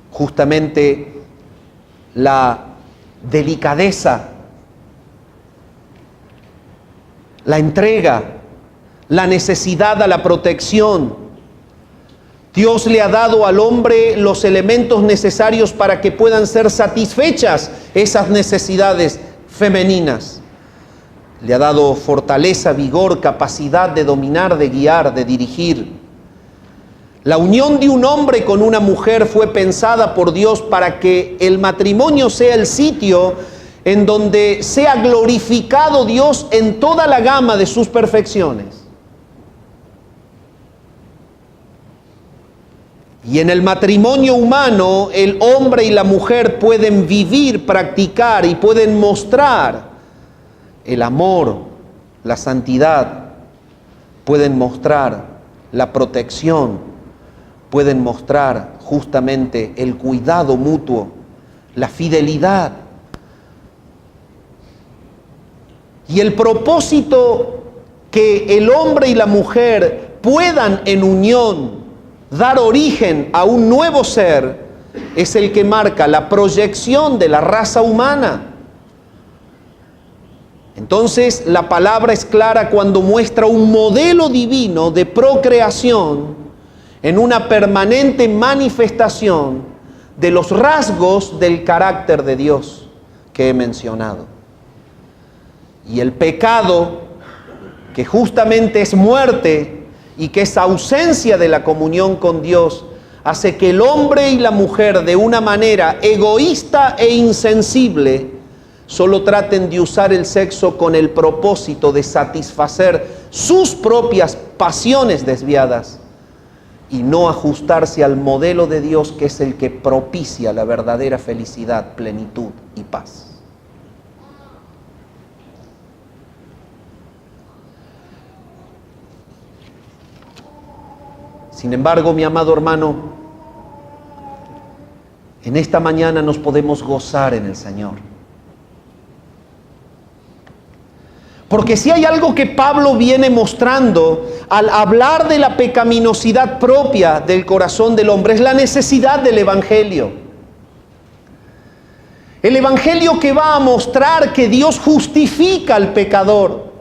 Justamente la delicadeza, la entrega, la necesidad a la protección. Dios le ha dado al hombre los elementos necesarios para que puedan ser satisfechas esas necesidades femeninas. Le ha dado fortaleza, vigor, capacidad de dominar, de guiar, de dirigir. La unión de un hombre con una mujer fue pensada por Dios para que el matrimonio sea el sitio en donde sea glorificado Dios en toda la gama de sus perfecciones. Y en el matrimonio humano, el hombre y la mujer pueden vivir, practicar y pueden mostrar el amor, la santidad, pueden mostrar la protección, pueden mostrar justamente el cuidado mutuo, la fidelidad. Y el propósito que el hombre y la mujer puedan en unión dar origen a un nuevo ser es el que marca la proyección de la raza humana. Entonces la palabra es clara cuando muestra un modelo divino de procreación en una permanente manifestación de los rasgos del carácter de Dios que he mencionado. Y el pecado, que justamente es muerte y que es ausencia de la comunión con Dios, hace que el hombre y la mujer de una manera egoísta e insensible solo traten de usar el sexo con el propósito de satisfacer sus propias pasiones desviadas y no ajustarse al modelo de Dios, que es el que propicia la verdadera felicidad, plenitud y paz. Sin embargo, mi amado hermano, en esta mañana nos podemos gozar en el Señor. Porque si hay algo que Pablo viene mostrando al hablar de la pecaminosidad propia del corazón del hombre, es la necesidad del Evangelio. El Evangelio que va a mostrar que Dios justifica al pecador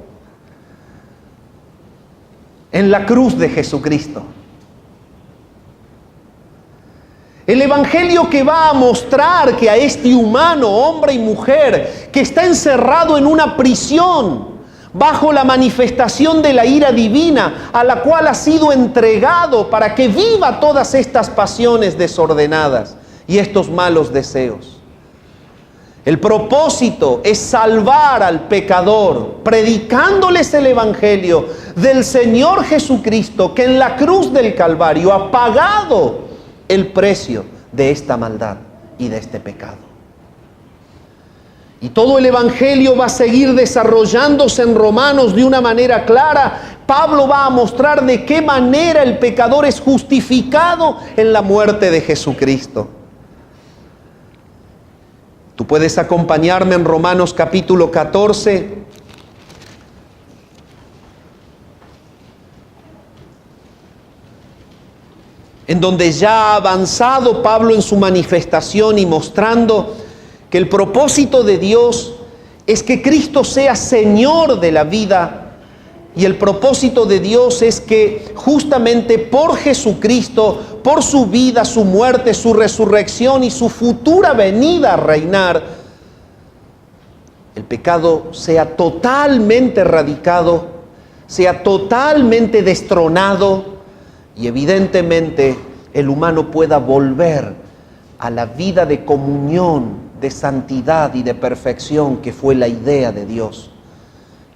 en la cruz de Jesucristo. El Evangelio que va a mostrar que a este humano, hombre y mujer, que está encerrado en una prisión bajo la manifestación de la ira divina, a la cual ha sido entregado para que viva todas estas pasiones desordenadas y estos malos deseos. El propósito es salvar al pecador, predicándoles el Evangelio del Señor Jesucristo, que en la cruz del Calvario ha pagado el precio de esta maldad y de este pecado. Y todo el Evangelio va a seguir desarrollándose en Romanos de una manera clara. Pablo va a mostrar de qué manera el pecador es justificado en la muerte de Jesucristo. Tú puedes acompañarme en Romanos capítulo 14. En donde ya ha avanzado Pablo en su manifestación y mostrando que el propósito de Dios es que Cristo sea Señor de la vida, y el propósito de Dios es que justamente por Jesucristo, por su vida, su muerte, su resurrección y su futura venida a reinar, el pecado sea totalmente erradicado, sea totalmente destronado, y evidentemente el humano pueda volver a la vida de comunión, de santidad y de perfección que fue la idea de Dios,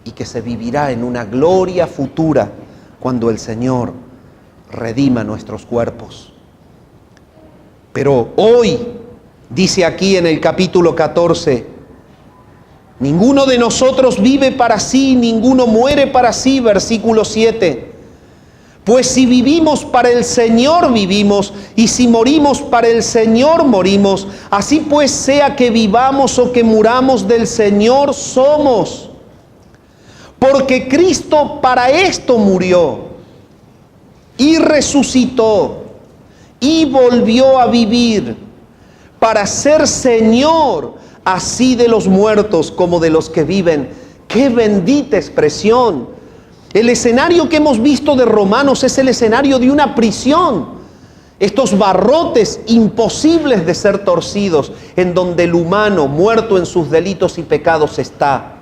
y que se vivirá en una gloria futura cuando el Señor redima nuestros cuerpos. Pero hoy, dice aquí en el capítulo 14, ninguno de nosotros vive para sí, ninguno muere para sí, versículo 7. Pues si vivimos para el Señor vivimos, y si morimos para el Señor morimos. Así pues, sea que vivamos o que muramos, del Señor somos. Porque Cristo para esto murió, y resucitó, y volvió a vivir, para ser Señor así de los muertos como de los que viven. ¡Qué bendita expresión! El escenario que hemos visto de Romanos es el escenario de una prisión. Estos barrotes imposibles de ser torcidos, en donde el humano, muerto en sus delitos y pecados, está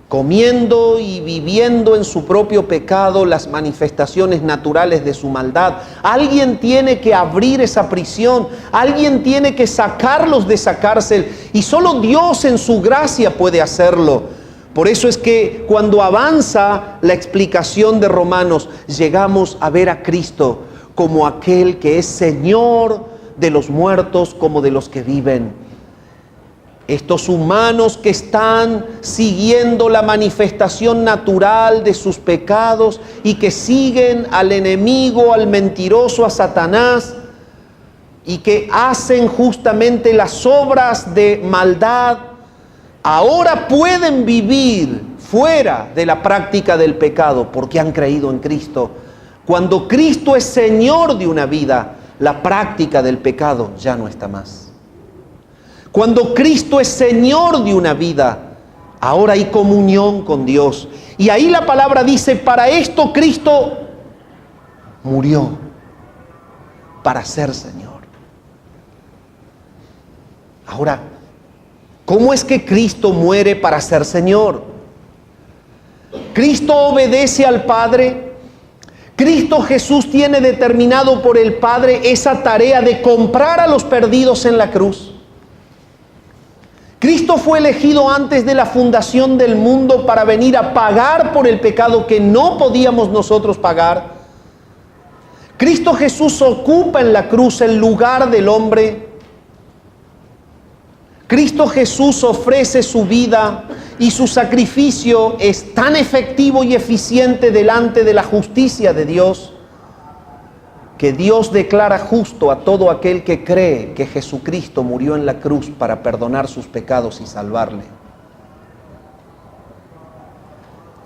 comiendo y viviendo en su propio pecado las manifestaciones naturales de su maldad. Alguien tiene que abrir esa prisión, alguien tiene que sacarlos de esa cárcel, y solo Dios en su gracia puede hacerlo. Por eso es que cuando avanza la explicación de Romanos, llegamos a ver a Cristo como aquel que es Señor de los muertos como de los que viven. Estos humanos que están siguiendo la manifestación natural de sus pecados y que siguen al enemigo, al mentiroso, a Satanás, y que hacen justamente las obras de maldad, ahora pueden vivir fuera de la práctica del pecado porque han creído en Cristo. Cuando Cristo es Señor de una vida, la práctica del pecado ya no está más. Cuando Cristo es Señor de una vida, ahora hay comunión con Dios. Y ahí la palabra dice, para esto Cristo murió, para ser Señor. Ahora, ¿cómo es que Cristo muere para ser Señor? Cristo obedece al Padre. Cristo Jesús tiene determinado por el Padre esa tarea de comprar a los perdidos en la cruz. Cristo fue elegido antes de la fundación del mundo para venir a pagar por el pecado que no podíamos nosotros pagar. Cristo Jesús ocupa en la cruz el lugar del hombre. Cristo Jesús ofrece su vida y su sacrificio es tan efectivo y eficiente delante de la justicia de Dios que Dios declara justo a todo aquel que cree que Jesucristo murió en la cruz para perdonar sus pecados y salvarle.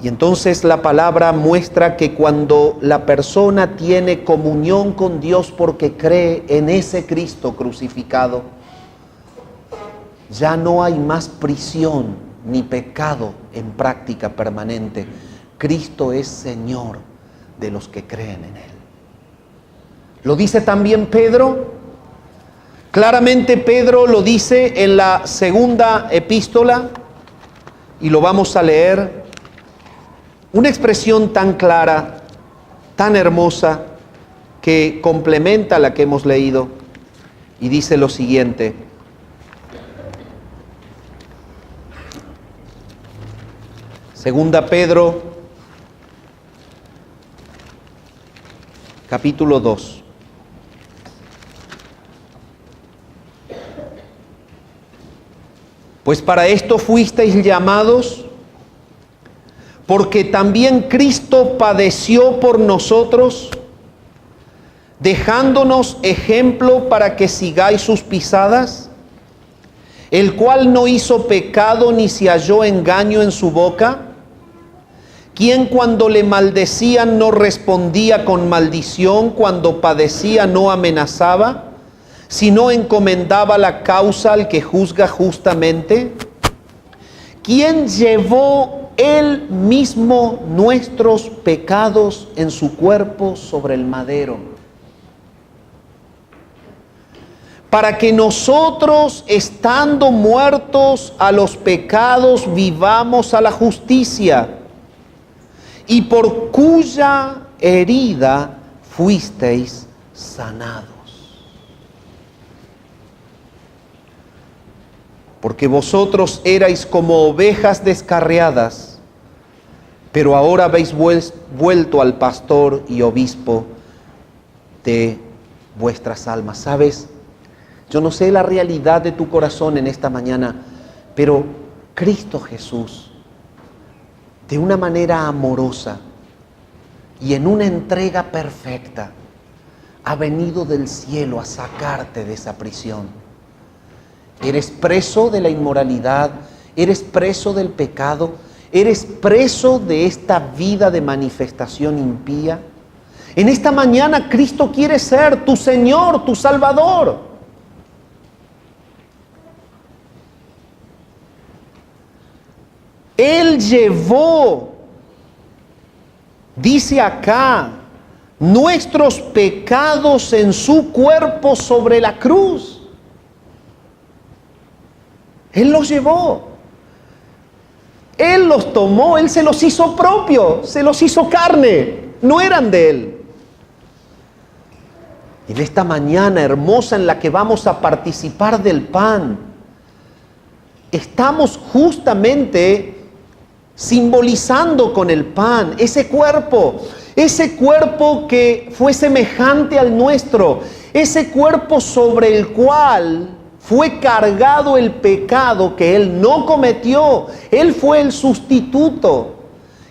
Y entonces la palabra muestra que cuando la persona tiene comunión con Dios porque cree en ese Cristo crucificado, ya no hay más prisión ni pecado en práctica permanente. Cristo es Señor de los que creen en Él. Lo dice también Pedro. Claramente Pedro lo dice en la segunda epístola, y lo vamos a leer. Una expresión tan clara, tan hermosa, que complementa la que hemos leído, y dice lo siguiente: Segunda Pedro, capítulo 2. Pues para esto fuisteis llamados, porque también Cristo padeció por nosotros, dejándonos ejemplo para que sigáis sus pisadas, el cual no hizo pecado ni se halló engaño en su boca, quien cuando le maldecían no respondía con maldición, cuando padecía no amenazaba, sino encomendaba la causa al que juzga justamente, quien llevó él mismo nuestros pecados en su cuerpo sobre el madero, para que nosotros, estando muertos a los pecados, vivamos a la justicia, y por cuya herida fuisteis sanados. Porque vosotros erais como ovejas descarriadas, pero ahora habéis vuelto al pastor y obispo de vuestras almas. ¿Sabes? Yo no sé la realidad de tu corazón en esta mañana, pero Cristo Jesús, de una manera amorosa y en una entrega perfecta, ha venido del cielo a sacarte de esa prisión. Eres preso de la inmoralidad, eres preso del pecado, eres preso de esta vida de manifestación impía. En esta mañana Cristo quiere ser tu Señor, tu Salvador. Él llevó, dice acá, nuestros pecados en su cuerpo sobre la cruz. Él los llevó. Él los tomó, Él se los hizo propio, se los hizo carne, no eran de Él. Y en esta mañana hermosa en la que vamos a participar del pan, estamos justamente simbolizando con el pan ese cuerpo que fue semejante al nuestro, ese cuerpo sobre el cual fue cargado el pecado que Él no cometió. Él fue el sustituto.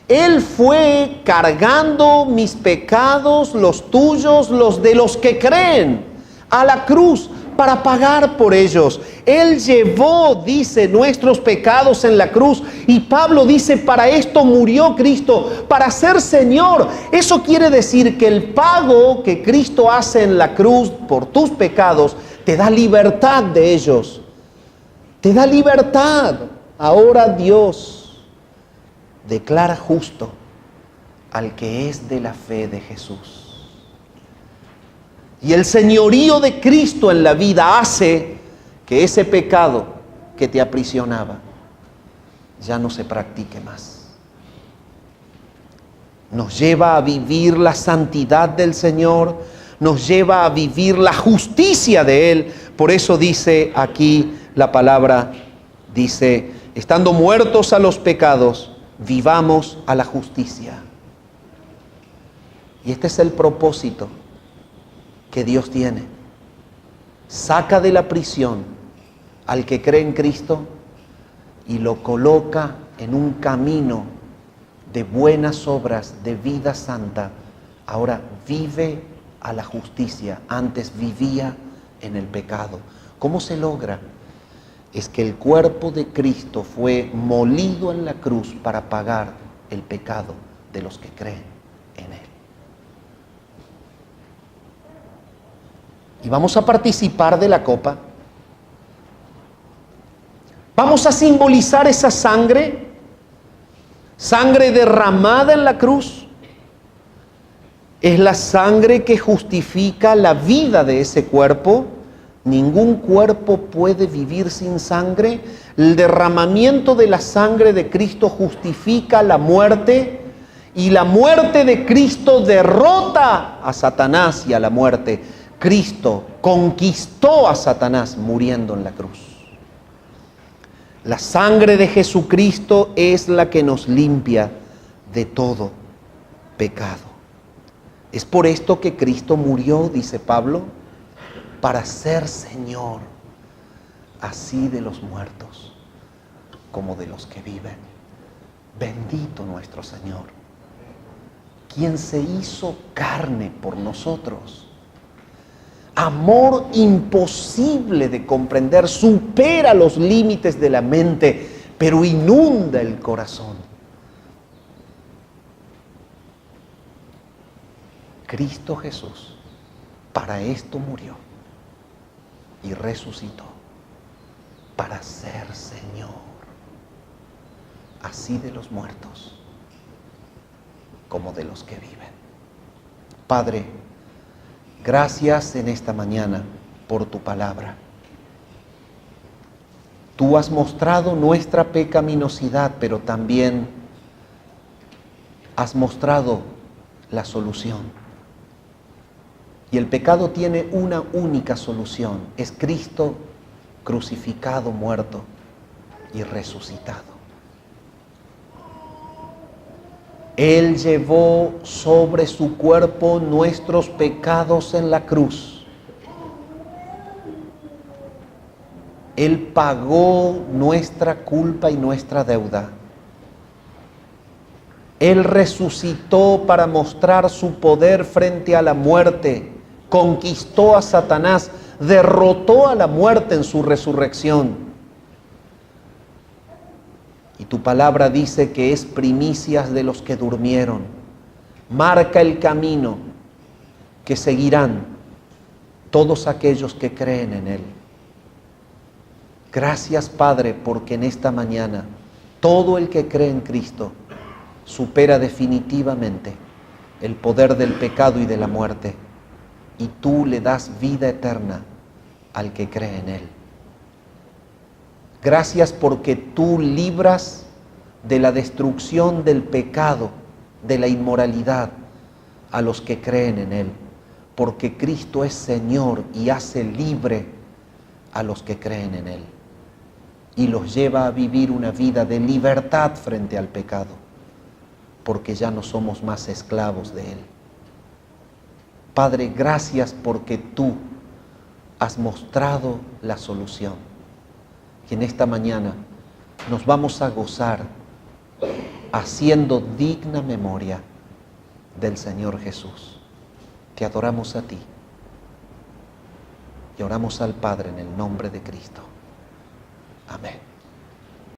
Él fue cargando mis pecados, los tuyos, los de los que creen, a la cruz para pagar por ellos. Él llevó, dice, nuestros pecados en la cruz. Y Pablo dice, para esto murió Cristo, para ser Señor. Eso quiere decir que el pago que Cristo hace en la cruz por tus pecados te da libertad de ellos. Te da libertad. Ahora Dios declara justo al que es de la fe de Jesús. Y el señorío de Cristo en la vida hace que ese pecado que te aprisionaba ya no se practique más. Nos lleva a vivir la santidad del Señor, nos lleva a vivir la justicia de Él. Por eso dice aquí la palabra, dice, estando muertos a los pecados, vivamos a la justicia. Y este es el propósito que Dios tiene. Saca de la prisión al que cree en Cristo y lo coloca en un camino de buenas obras, de vida santa. Ahora vive a la justicia. Antes vivía en el pecado. ¿Cómo se logra? Es que el cuerpo de Cristo fue molido en la cruz para pagar el pecado de los que creen en Él. Y vamos a participar de la copa. Vamos a simbolizar esa sangre derramada en la cruz. Es la sangre que justifica la vida de ese cuerpo. Ningún cuerpo puede vivir sin sangre. El derramamiento de la sangre de Cristo justifica la muerte, y la muerte de Cristo derrota a Satanás y a la muerte. Cristo conquistó a Satanás muriendo en la cruz. La sangre de Jesucristo es la que nos limpia de todo pecado. Es por esto que Cristo murió, dice Pablo, para ser Señor, así de los muertos como de los que viven. Bendito nuestro Señor, quien se hizo carne por nosotros. Amor imposible de comprender, supera los límites de la mente, pero inunda el corazón. Cristo Jesús para esto murió y resucitó, para ser Señor, así de los muertos como de los que viven. Padre, gracias en esta mañana por tu palabra. Tú has mostrado nuestra pecaminosidad, pero también has mostrado la solución. Y el pecado tiene una única solución: es Cristo crucificado, muerto y resucitado. Él llevó sobre su cuerpo nuestros pecados en la cruz. Él pagó nuestra culpa y nuestra deuda. Él resucitó para mostrar su poder frente a la muerte. Conquistó a Satanás, derrotó a la muerte en su resurrección. Y tu palabra dice que es primicias de los que durmieron. Marca el camino que seguirán todos aquellos que creen en Él. Gracias, Padre, porque en esta mañana todo el que cree en Cristo supera definitivamente el poder del pecado y de la muerte, y tú le das vida eterna al que cree en Él. Gracias porque tú libras de la destrucción del pecado, de la inmoralidad, a los que creen en Él, porque Cristo es Señor y hace libre a los que creen en Él y los lleva a vivir una vida de libertad frente al pecado, porque ya no somos más esclavos de Él. Padre, gracias porque tú has mostrado la solución. Y en esta mañana nos vamos a gozar haciendo digna memoria del Señor Jesús. Te adoramos a ti y oramos al Padre en el nombre de Cristo. Amén.